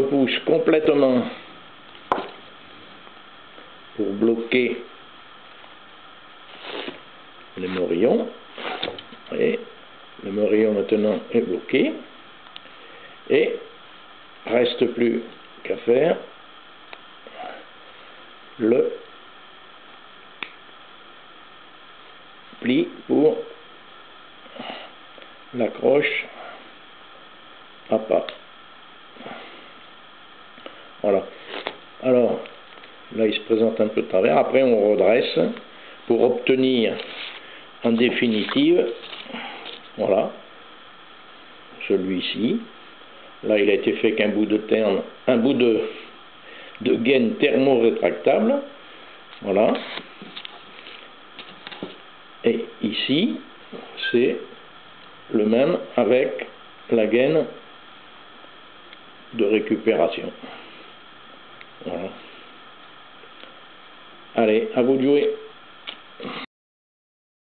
repousse complètement pour bloquer les morillons. Et le morillon maintenant est bloqué. Et reste plus qu'à faire le pli pour l'accroche à pas. Voilà. Alors, là il se présente un peu de travers. Après on redresse pour obtenir en définitive, voilà, celui-ci. Là il a été fait qu'un bout de terne, un bout de gaine thermo-rétractable. Voilà. Et ici, c'est le même avec la gaine de récupération. Voilà. Allez, à vous de jouer.